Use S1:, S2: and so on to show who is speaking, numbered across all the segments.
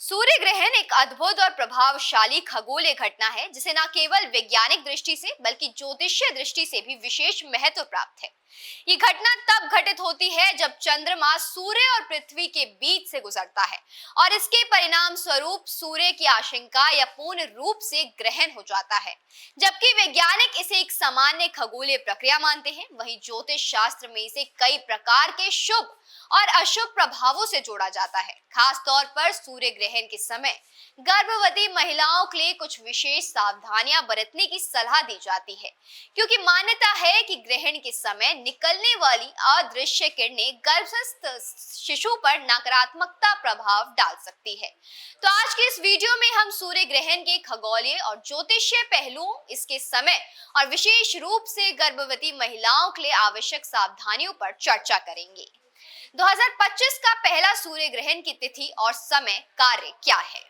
S1: सूर्य ग्रहण एक अद्भुत और प्रभावशाली खगोलीय घटना है जिसे न केवल वैज्ञानिक दृष्टि से बल्कि ज्योतिषीय दृष्टि से भी विशेष महत्व प्राप्त है। ये घटना तब घटित होती है जब चंद्रमा सूर्य और पृथ्वी के बीच से गुजरता है और इसके परिणाम स्वरूप सूर्य की आशंका या पूर्ण रूप से ग्रहण हो जाता है। जबकि वैज्ञानिक इसे एक सामान्य खगोलीय प्रक्रिया मानते हैं, वहीं ज्योतिष शास्त्र में इसे कई प्रकार के शुभ और अशुभ प्रभावों से जोड़ा जाता है। खास तौर पर सूर्य ग्रहण के समय गर्भवती महिलाओं के लिए कुछ विशेष सावधानियां बरतने की सलाह दी जाती है, क्योंकि मान्यता है कि ग्रहण के समय निकलने वाली अदृश्य किरणें गर्भस्थ शिशु पर नकारात्मकता प्रभाव डाल सकती है। तो आज के इस वीडियो में हम सूर्य ग्रहण के खगोलीय और ज्योतिषीय पहलुओं, इसके समय और विशेष रूप से गर्भवती महिलाओं के लिए आवश्यक सावधानियों पर चर्चा करेंगे। 2025 का पहला सूर्य ग्रहण की तिथि और समय कार्य क्या है?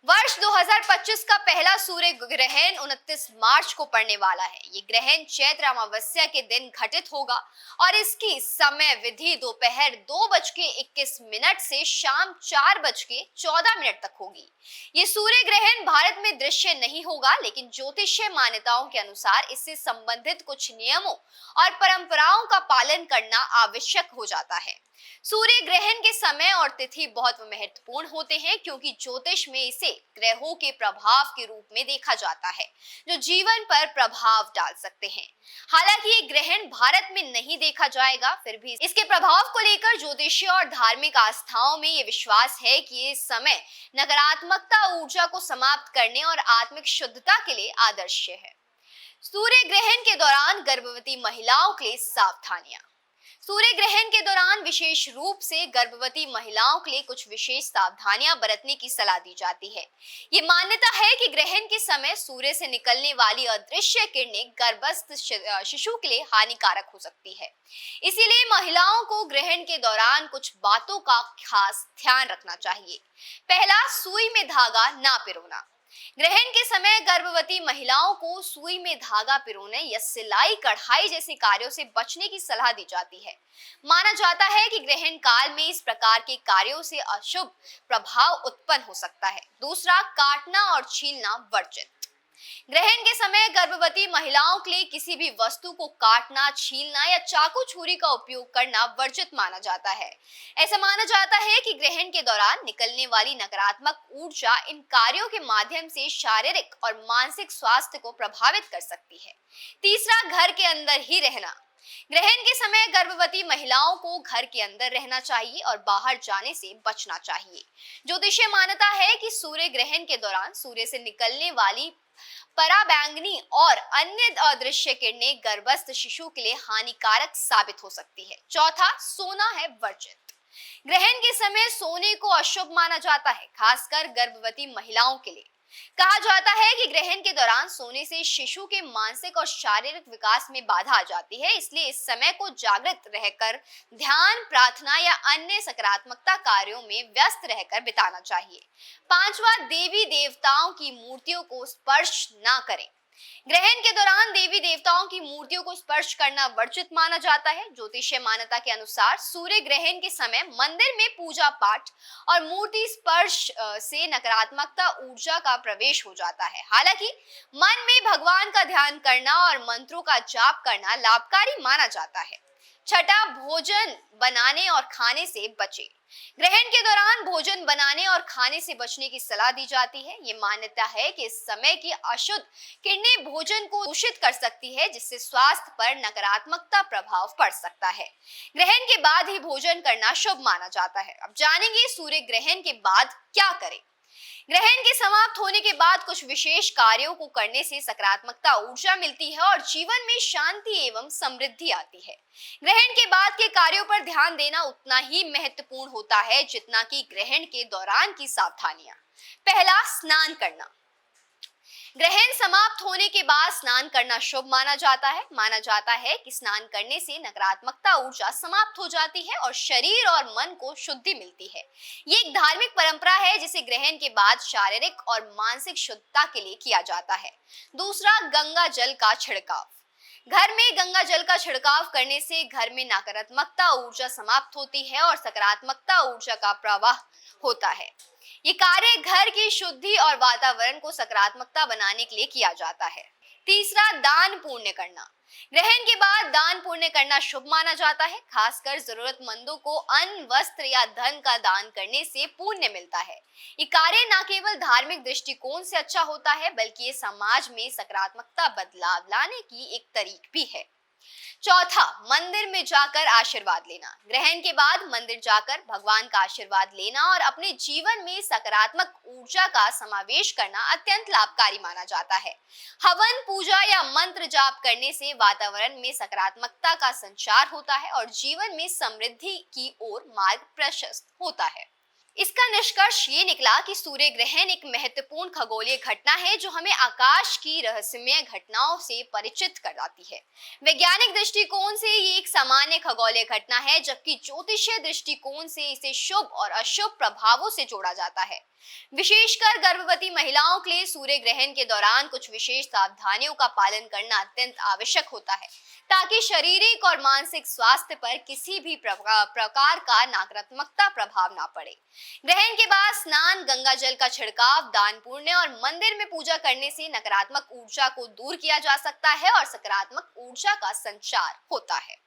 S1: वर्ष 2025 का पहला सूर्य ग्रहण 29 मार्च को पड़ने वाला है। ये ग्रहण चैत्र अमावस्या के दिन घटित होगा और इसकी समय विधि दोपहर 2:21 से शाम 4:14 तक होगी। ये सूर्य ग्रहण भारत में दृश्य नहीं होगा, लेकिन ज्योतिषीय मान्यताओं के अनुसार इससे संबंधित कुछ नियमों और परंपराओं का पालन करना आवश्यक हो जाता है। सूर्य ग्रहण के समय और तिथि बहुत महत्वपूर्ण होते हैं, क्योंकि ज्योतिष में इसे ग्रहों के प्रभाव के रूप में देखा जाता है जो जीवन पर प्रभाव डाल सकते हैं। हालांकि ये ग्रहण भारत में नहीं देखा जाएगा, फिर भी इसके प्रभाव को लेकर ज्योतिषीय और धार्मिक आस्थाओं में ये विश्वास है कि ये समय नकारात्मकता ऊर्जा को समाप्त करने और आत्मिक शुद्धता के लिए आदर्श है। सूर्य ग्रहण के दौरान गर्भवती महिलाओं के लिए सावधानियां। सूर्य ग्रहण के दौरान विशेष रूप से गर्भवती महिलाओं के लिए कुछ विशेष सावधानियां बरतने की सलाह दी जाती है। ये मान्यता है कि ग्रहण के समय सूर्य से निकलने वाली अदृश्य किरणें गर्भस्थ शिशु के लिए हानिकारक हो सकती है। इसीलिए महिलाओं को ग्रहण के दौरान कुछ बातों का खास ध्यान रखना चाहिए। पहला, सुई में धागा ना पिरोना। ग्रहण के समय गर्भवती महिलाओं को सुई में धागा पिरोने या सिलाई कढ़ाई जैसे कार्यों से बचने की सलाह दी जाती है। माना जाता है कि ग्रहण काल में इस प्रकार के कार्यों से अशुभ प्रभाव उत्पन्न हो सकता है। दूसरा, काटना और छीलना वर्जित। ग्रहण के समय गर्भवती महिलाओं के लिए किसी भी वस्तु को काटना, छीलना या चाकू छुरी का उपयोग करना वर्जित माना जाता है। ऐसा माना जाता है कि ग्रहण के दौरान निकलने वाली नकारात्मक ऊर्जा इन कार्यों के माध्यम से शारीरिक और मानसिक स्वास्थ्य को प्रभावित कर सकती है। तीसरा, घर के अंदर ही रहना। ग्रहण के समय गर्भवती महिलाओं को घर के अंदर रहना चाहिए और बाहर जाने से बचना चाहिए। ज्योतिषीय मान्यता है कि सूर्य ग्रहण के दौरान सूर्य से निकलने वाली पराबैंगनी और अन्य अदृश्य किरणें गर्भस्थ शिशु के लिए हानिकारक साबित हो सकती है। चौथा, सोना है वर्जित। ग्रहण के समय सोने को अशुभ माना जाता है, खासकर गर्भवती महिलाओं के लिए। कहा जाता है कि ग्रहण के दौरान सोने से शिशु के मानसिक और शारीरिक विकास में बाधा आ जाती है, इसलिए इस समय को जागृत रहकर ध्यान, प्रार्थना या अन्य सकारात्मकता कार्यों में व्यस्त रहकर बिताना चाहिए। पांचवा, देवी देवताओं की मूर्तियों को स्पर्श ना करें। ग्रहण के दौरान देवी देवताओं की मूर्तियों को स्पर्श करना वर्जित माना जाता है। ज्योतिषीय मान्यता के अनुसार सूर्य ग्रहण के समय मंदिर में पूजा पाठ और मूर्ति स्पर्श से नकारात्मकता ऊर्जा का प्रवेश हो जाता है। हालांकि मन में भगवान का ध्यान करना और मंत्रों का जाप करना लाभकारी माना जाता है। छठा, भोजन बनाने और खाने से बचे। ग्रहण के दौरान भोजन बनाने और खाने से बचने की सलाह दी जाती है। ये मान्यता है कि इस समय की अशुद्ध किरणें भोजन को दूषित कर सकती है, जिससे स्वास्थ्य पर नकारात्मकता प्रभाव पड़ सकता है। ग्रहण के बाद ही भोजन करना शुभ माना जाता है। अब जानेंगे सूर्य ग्रहण के बाद क्या करें। ग्रहण के समाप्त होने के बाद कुछ विशेष कार्यों को करने से सकारात्मकता ऊर्जा मिलती है और जीवन में शांति एवं समृद्धि आती है। ग्रहण के बाद के कार्यों पर ध्यान देना उतना ही महत्वपूर्ण होता है जितना कि ग्रहण के दौरान की सावधानियां। पहला, स्नान करना। ग्रहण समाप्त होने के बाद स्नान करना शुभ माना जाता है कि स्नान करने से नकारात्मकता ऊर्जा समाप्त हो जाती है और शरीर और मन को शुद्धि मिलती है। ये एक धार्मिक परंपरा है जिसे ग्रहण के बाद शारीरिक और मानसिक शुद्धता के लिए किया जाता है। दूसरा, गंगा जल का छिड़काव। घर में गंगा जल का छिड़काव करने से घर में नकारात्मकता ऊर्जा समाप्त होती है और सकारात्मकता ऊर्जा का प्रवाह होता है। ये कार्य घर की शुद्धि और वातावरण को सकारात्मकता बनाने के लिए किया जाता है। तीसरा, दान पुण्य करना। ग्रहण के बाद दान पुण्य करना शुभ माना जाता है। खासकर जरूरतमंदों को अन्न, वस्त्र या धन का दान करने से पुण्य मिलता है। ये कार्य न केवल धार्मिक दृष्टिकोण से अच्छा होता है, बल्कि ये समाज में सकारात्मकता बदलाव लाने की एक तरीक भी है। चौथा, मंदिर में जाकर आशीर्वाद लेना। ग्रहण के बाद मंदिर जाकर भगवान का आशीर्वाद लेना और अपने जीवन में सकारात्मक ऊर्जा का समावेश करना अत्यंत लाभकारी माना जाता है। हवन, पूजा या मंत्र जाप करने से वातावरण में सकारात्मकता का संचार होता है और जीवन में समृद्धि की ओर मार्ग प्रशस्त होता है। इसका निष्कर्ष ये निकला कि सूर्य ग्रहण एक महत्वपूर्ण खगोलीय घटना है जो हमें आकाश की रहस्यमय घटनाओं से परिचित कराती है। वैज्ञानिक दृष्टिकोण से ये एक सामान्य खगोलीय घटना है, जबकि ज्योतिषीय दृष्टिकोण से इसे शुभ और अशुभ प्रभावों से जोड़ा जाता है। विशेषकर गर्भवती महिलाओं के लिए सूर्य ग्रहण के दौरान कुछ विशेष सावधानियों का पालन करना अत्यंत आवश्यक होता है, ताकि शारीरिक और मानसिक स्वास्थ्य पर किसी भी प्रकार का नकारात्मकता प्रभाव ना पड़े। ग्रहण के बाद स्नान, गंगा जल का छिड़काव, दान पुण्य और मंदिर में पूजा करने से नकारात्मक ऊर्जा को दूर किया जा सकता है और सकारात्मक ऊर्जा का संचार होता है।